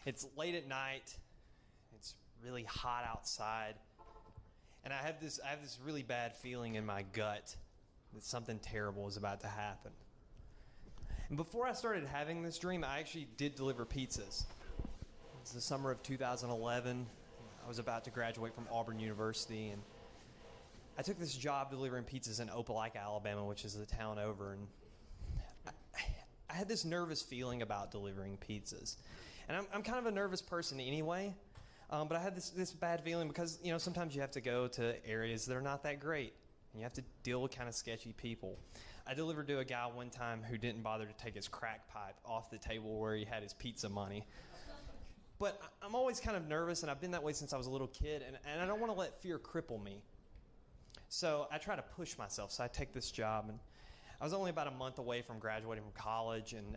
It's late at night. It's really hot outside. And I have this really bad feeling in my gut that something terrible is about to happen. And before I started having this dream, I actually did deliver pizzas. It's the summer of 2011. I was about to graduate from Auburn University, and I took this job delivering pizzas in Opelika, Alabama, which is the town over, and I had this nervous feeling about delivering pizzas. And I'm kind of a nervous person anyway, but I had this bad feeling because, sometimes you have to go to areas that are not that great, and you have to deal with kind of sketchy people. I delivered to a guy one time who didn't bother to take his crack pipe off the table where he had his pizza money. But I'm always kind of nervous, and I've been that way since I was a little kid, and I don't want to let fear cripple me. So I try to push myself. So I take this job, and I was only about a month away from graduating from college, and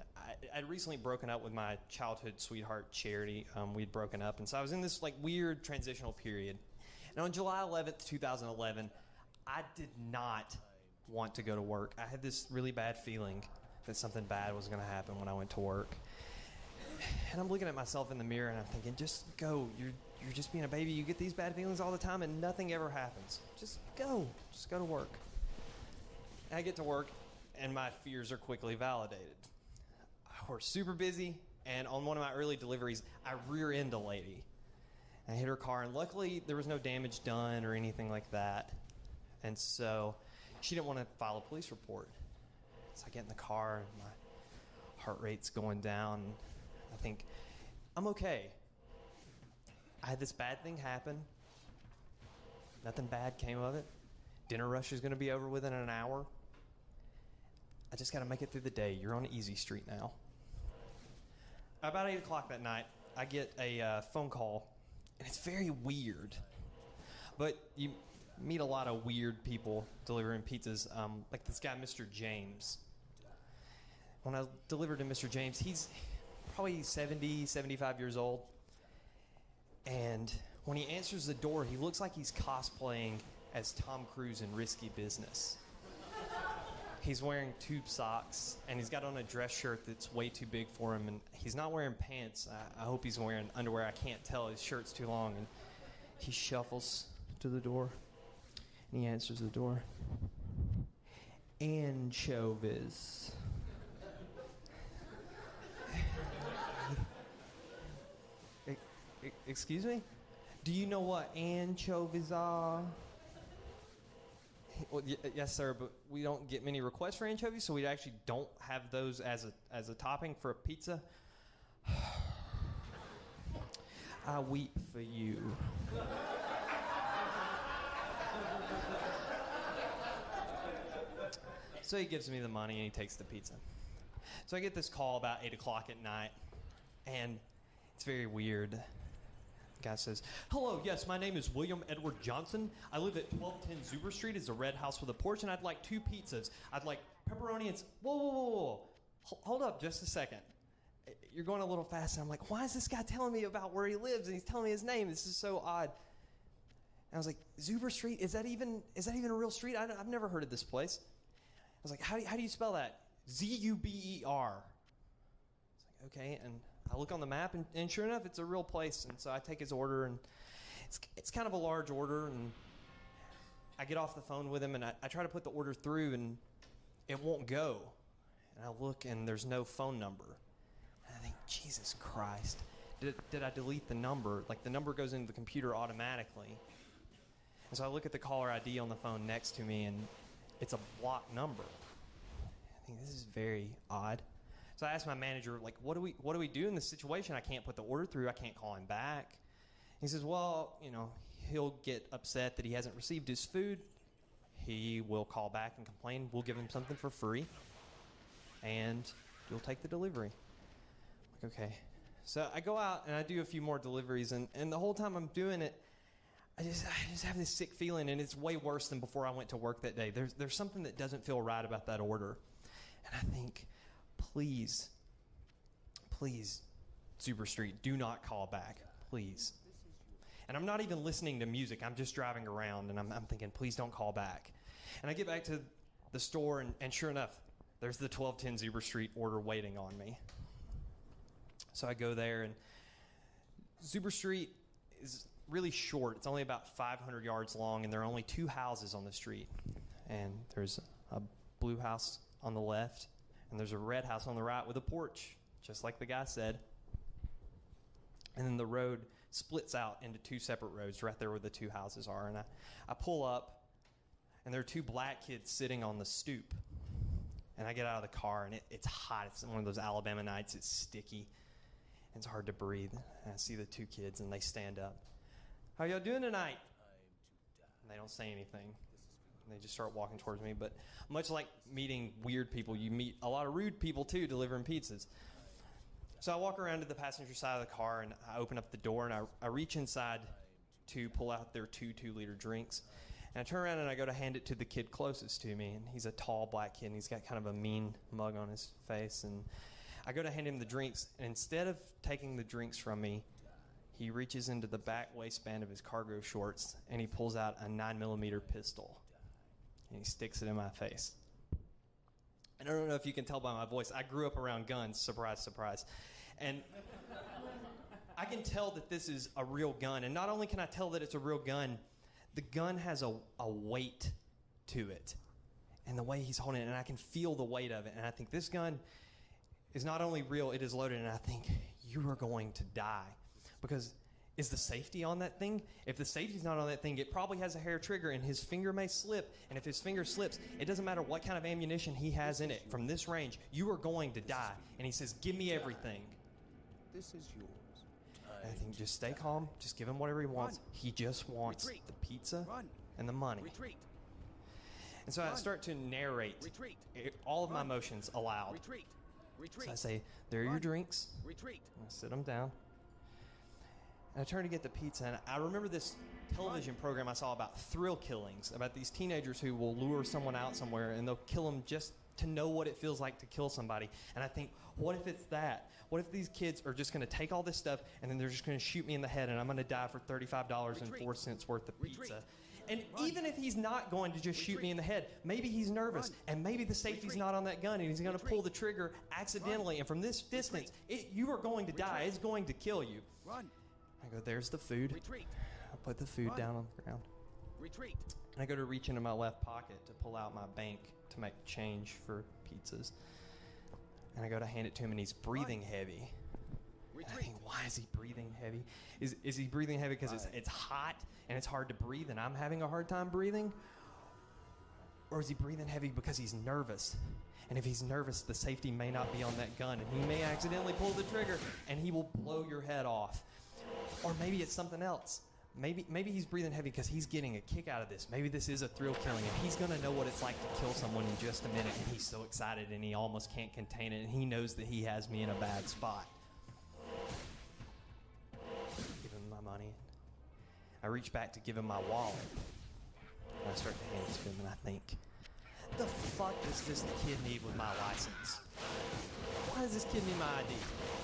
I'd recently broken up with my childhood sweetheart, Charity. We'd broken up, and so I was in this weird transitional period. And on July 11th, 2011, I did not want to go to work. I had this really bad feeling that something bad was going to happen when I went to work. And I'm looking at myself in the mirror, and I'm thinking, just go. You're just being a baby. You get these bad feelings all the time, and nothing ever happens. Just go. Just go to work. And I get to work, and my fears are quickly validated. We're super busy, and on one of my early deliveries, I rear-end a lady. I hit her car, and luckily there was no damage done or anything like that. And so she didn't want to file a police report. So I get in the car, and my heart rate's going down. I think, I'm okay. I had this bad thing happen. Nothing bad came of it. Dinner rush is going to be over within an hour. I just got to make it through the day. You're on easy street now. About 8 o'clock that night, I get a phone call, and it's very weird. But you meet a lot of weird people delivering pizzas, like this guy, Mr. James. When I delivered to Mr. James, he's probably 70, 75 years old. And when he answers the door, he looks like he's cosplaying as Tom Cruise in Risky Business. He's wearing tube socks, and he's got on a dress shirt that's way too big for him, and he's not wearing pants. I hope he's wearing underwear. I can't tell. His shirt's too long. And he shuffles to the door, and he answers the door. Anchovies. Excuse me? Do you know what anchovies are? Well, yes, sir, but we don't get many requests for anchovies, so we actually don't have those as a topping for a pizza. I weep for you. So he gives me the money and he takes the pizza. So I get this call about 8 o'clock at night, and it's very weird. The guy says, "Hello, yes, my name is William Edward Johnson. I live at 1210 Zuber Street. It's a red house with a porch, and I'd like 2 pizzas. I'd like pepperoni and..." Whoa. Hold up just a second. You're going a little fast. And I'm like, why is this guy telling me about where he lives, and he's telling me his name? This is so odd. And I was like, Zuber Street? Is that even a real street? I've never heard of this place. I was like, how do you spell that? Zuber. I was like, okay, and I look on the map, and sure enough, it's a real place. And so I take his order, and it's kind of a large order, and I get off the phone with him, and I try to put the order through, and it won't go. And I look, and there's no phone number. And I think, Jesus Christ, did I delete the number? Like, the number goes into the computer automatically. And so I look at the caller ID on the phone next to me, and it's a blocked number. I think this is very odd. So I asked my manager, what do we do in this situation? I can't put the order through. I can't call him back. He says, well, he'll get upset that he hasn't received his food. He will call back and complain. We'll give him something for free, and you'll take the delivery. I'm like, okay. So I go out and I do a few more deliveries, and the whole time I'm doing it, I just have this sick feeling, and it's way worse than before I went to work that day. There's something that doesn't feel right about that order. And I think, please, Zuber Street, do not call back, please. And I'm not even listening to music. I'm just driving around, and I'm thinking, please don't call back. And I get back to the store, and sure enough, there's the 1210 Zuber Street order waiting on me. So I go there, and Zuber Street is really short. It's only about 500 yards long, and there are only 2 houses on the street. And there's a blue house on the left, and there's a red house on the right with a porch, just like the guy said. And then the road splits out into 2 separate roads right there where the 2 houses are. And I pull up, and there are 2 black kids sitting on the stoop. And I get out of the car, and it's hot. It's one of those Alabama nights. It's sticky. It's hard to breathe. And I see the 2 kids, and they stand up. How y'all doing tonight? And they don't say anything. They just start walking towards me. But much like meeting weird people, you meet a lot of rude people, too, delivering pizzas. So I walk around to the passenger side of the car, and I open up the door, and I reach inside to pull out their 2 2-liter drinks. And I turn around, and I go to hand it to the kid closest to me. And he's a tall black kid, and he's got kind of a mean mug on his face. And I go to hand him the drinks, and instead of taking the drinks from me, he reaches into the back waistband of his cargo shorts, and he pulls out a 9mm pistol. And he sticks it in my face. And I don't know if you can tell by my voice, I grew up around guns, surprise, surprise. And I can tell that this is a real gun. And not only can I tell that it's a real gun, the gun has a weight to it. And the way he's holding it, and I can feel the weight of it. And I think this gun is not only real, it is loaded. And I think, you are going to die. Because is the safety on that thing? If the safety's not on that thing, it probably has a hair trigger, and his finger may slip. And if his finger slips, it doesn't matter what kind of ammunition he has in it. From this range, you are going to die. And he says, give me everything. This is yours. And I think, just stay calm. Just give him whatever he wants. He just wants the pizza and the money. And so I start to narrate all of my emotions aloud. So I say, there are your drinks. And I sit them down. And I turn to get the pizza, and I remember this television program I saw about thrill killings, about these teenagers who will lure someone out somewhere, and they'll kill them just to know what it feels like to kill somebody. And I think, what if it's that? What if these kids are just going to take all this stuff, and then they're just going to shoot me in the head, and I'm going to die for $35.04 worth of pizza? And even if he's not going to just shoot me in the head, maybe he's nervous, and maybe the safety's not on that gun, and he's going to pull the trigger accidentally. And from this distance, you are going to die. It's going to kill you. I go, there's the food. I put the food down on the ground. And I go to reach into my left pocket to pull out my bank to make change for pizzas. And I go to hand it to him, and he's breathing heavy. And I think, why is he breathing heavy? Is he breathing heavy because it's hot and it's hard to breathe and I'm having a hard time breathing? Or is he breathing heavy because he's nervous? And if he's nervous, the safety may not be on that gun, and he may accidentally pull the trigger, and he will blow your head off. Or maybe it's something else. Maybe he's breathing heavy because he's getting a kick out of this. Maybe this is a thrill killing, and he's going to know what it's like to kill someone in just a minute, and he's so excited, and he almost can't contain it, and he knows that he has me in a bad spot. Give him my money. I reach back to give him my wallet. And I start to hand it to him, and I think, the fuck does this kid need with my license? Why does this kid need my ID?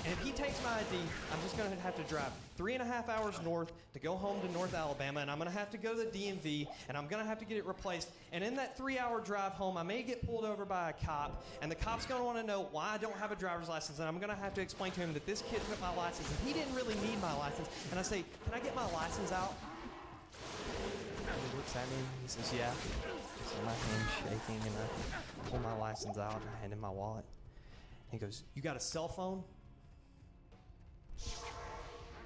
And if he takes my ID, I'm just going to have to drive 3.5 hours north to go home to North Alabama, and I'm going to have to go to the DMV, and I'm going to have to get it replaced. And in that 3-hour drive home, I may get pulled over by a cop, and the cop's going to want to know why I don't have a driver's license, and I'm going to have to explain to him that this kid took my license, and he didn't really need my license. And I say, can I get my license out? And he looks at me, and he says, yeah. So my hand's shaking, and I pull my license out, and I hand him my wallet. And he goes, you got a cell phone?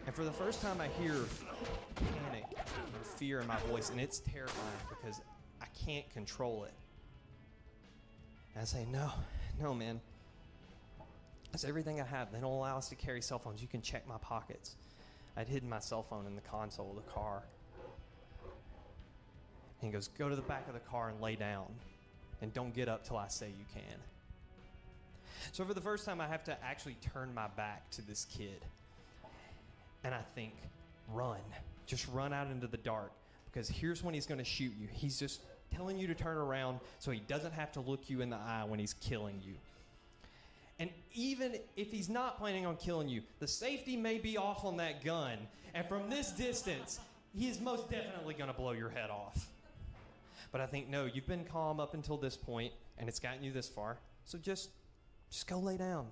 And for the first time, I hear panic and fear in my voice, and it's terrifying because I can't control it. And I say, no, man. That's everything I have. They don't allow us to carry cell phones. You can check my pockets. I'd hidden my cell phone in the console of the car. And he goes, go to the back of the car and lay down, and don't get up till I say you can. So for the first time, I have to actually turn my back to this kid. And I think, run. Just run out into the dark, because here's when he's going to shoot you. He's just telling you to turn around so he doesn't have to look you in the eye when he's killing you. And even if he's not planning on killing you, the safety may be off on that gun. And from this distance, he is most definitely going to blow your head off. But I think, no, you've been calm up until this point, and it's gotten you this far. So just go lay down.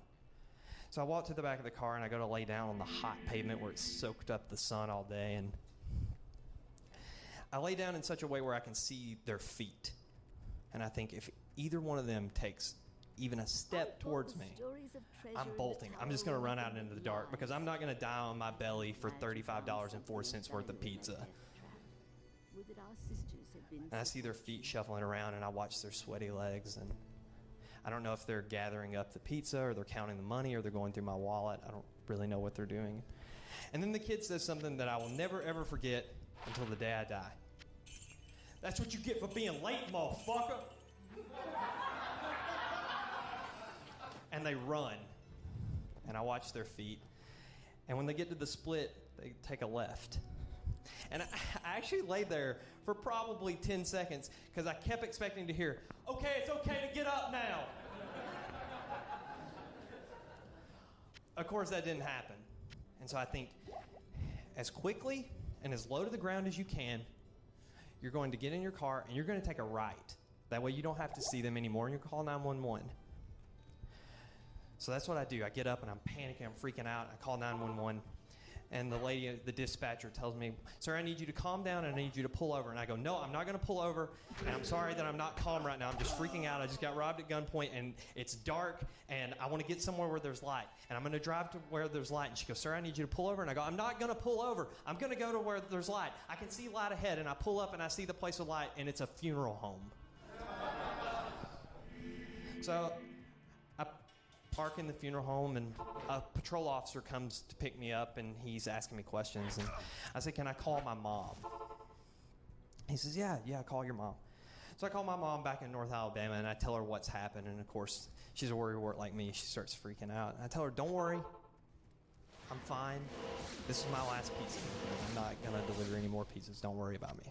So I walk to the back of the car and I go to lay down on the hot pavement where it's soaked up the sun all day, and I lay down in such a way where I can see their feet. And I think if either one of them takes even a step towards me, I'm bolting. I'm just going to run out into the dark because I'm not going to die on my belly for $35.04 worth of pizza. And I see their feet shuffling around, and I watch their sweaty legs, and I don't know if they're gathering up the pizza or they're counting the money or they're going through my wallet. I don't really know what they're doing. And then the kid says something that I will never, ever forget until the day I die. That's what you get for being late, motherfucker. And they run. And I watch their feet. And when they get to the split, they take a left. And I actually laid there for probably 10 seconds because I kept expecting to hear, okay, it's okay to get up now. Of course, that didn't happen. And so I think as quickly and as low to the ground as you can, you're going to get in your car and you're going to take a right. That way you don't have to see them anymore and you call 911. So that's what I do. I get up and I'm panicking, I'm freaking out. I call 911. And the lady, the dispatcher, tells me, sir, I need you to calm down and I need you to pull over. And I go, no, I'm not going to pull over. And I'm sorry that I'm not calm right now. I'm just freaking out. I just got robbed at gunpoint and it's dark and I want to get somewhere where there's light. And I'm going to drive to where there's light. And she goes, sir, I need you to pull over. And I go, I'm not going to pull over. I'm going to go to where there's light. I can see light ahead. And I pull up and I see the place with light and it's a funeral home. So I park in the funeral home and a patrol officer comes to pick me up and he's asking me questions. And I said, can I call my mom? He says, yeah, call your mom. So I call my mom back in North Alabama and I tell her what's happened. And of course, she's a worrywart like me. She starts freaking out. And I tell her, don't worry. I'm fine. This is my last pizza. I'm not going to deliver any more pizzas. Don't worry about me.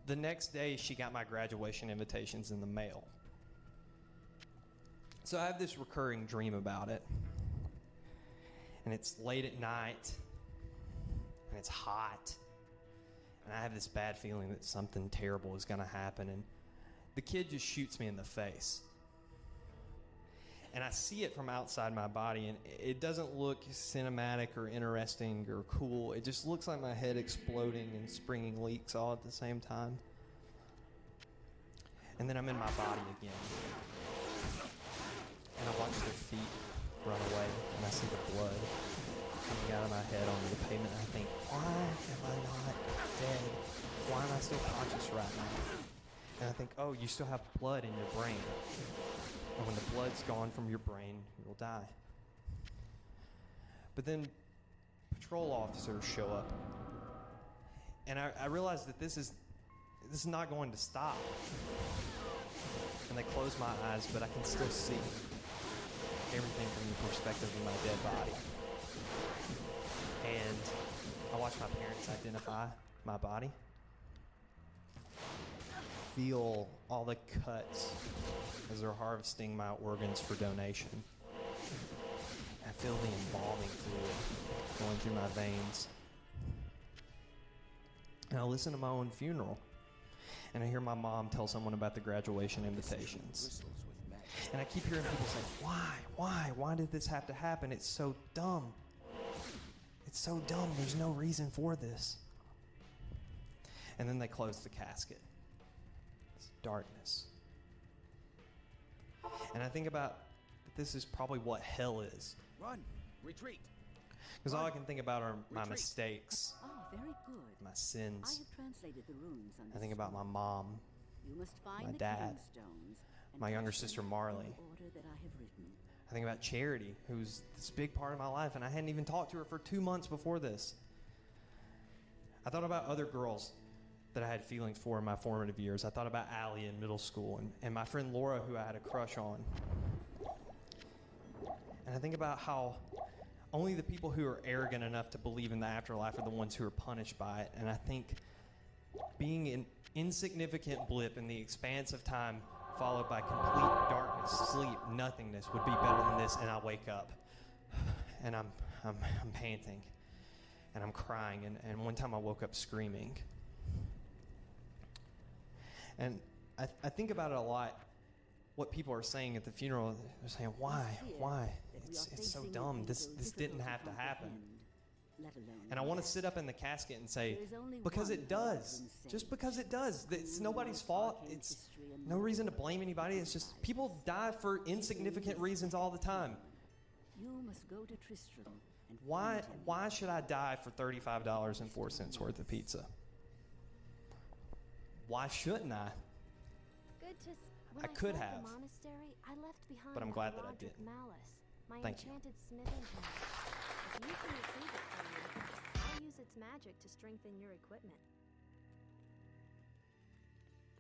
The next day, she got my graduation invitations in the mail. So I have this recurring dream about it. And it's late at night. And it's hot. And I have this bad feeling that something terrible is going to happen. And the kid just shoots me in the face. And I see it from outside my body. And it doesn't look cinematic or interesting or cool. It just looks like my head exploding and springing leaks all at the same time. And then I'm in my body again. And I watch their feet run away, and I see the blood coming out of my head onto the pavement, and I think, why am I not dead? Why am I still conscious right now? And I think, oh, you still have blood in your brain. And when the blood's gone from your brain, you'll die. But then patrol officers show up, and I realize that this is not going to stop. And they close my eyes, but I can still see everything from the perspective of my dead body. And I watch my parents identify my body. Feel all the cuts as they're harvesting my organs for donation. I feel the embalming fluid going through my veins. And I listen to my own funeral. And I hear my mom tell someone about the graduation invitations. And I keep hearing people say, why did this have to happen? It's so dumb. It's so dumb. There's no reason for this. And then they close the casket. It's darkness. And I think about this is probably what hell is. Run. Retreat. Because all I can think about are my mistakes, Very good. my I sins. have translated the runes on I think about my mom, You must find my the dad, killing stones and my younger cast them sister in Marley. the order that I have written. I think about Charity, who's this big part of my life, and I hadn't even talked to her for 2 months before this. I thought about other girls that I had feelings for in my formative years. I thought about Allie in middle school and my friend Laura, who I had a crush on. And I think about how only the people who are arrogant enough to believe in the afterlife are the ones who are punished by it. And I think being an insignificant blip in the expanse of time followed by complete darkness, sleep, nothingness would be better than this. And I wake up and I'm panting and I'm crying. And one time I woke up screaming. And I think about it a lot. what people are saying at the funeral. They're saying, why? It's so dumb. This didn't have to happen. And I want to sit up in the casket and say, because it does. Just because it does. It's nobody's fault. It's no reason to blame anybody. It's just people die for insignificant reasons all the time. You must go to Tristram and Why should I die for $35.04 worth of pizza? Why shouldn't I? When I could fled have. The monastery, I left behind But I'm glad that I Roderick didn't. Malice, my Thank you. enchanted smithing hammer. If you can retrieve it from me, I'll use its magic to strengthen your equipment.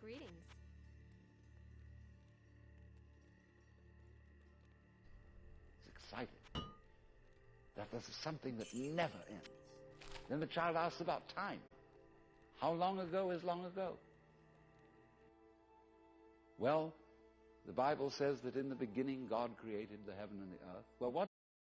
Greetings. He's excited. That this is something that never ends. Then the child asks about time. How long ago is long ago? Well, the Bible says that in the beginning God created the heaven and the earth. Well, what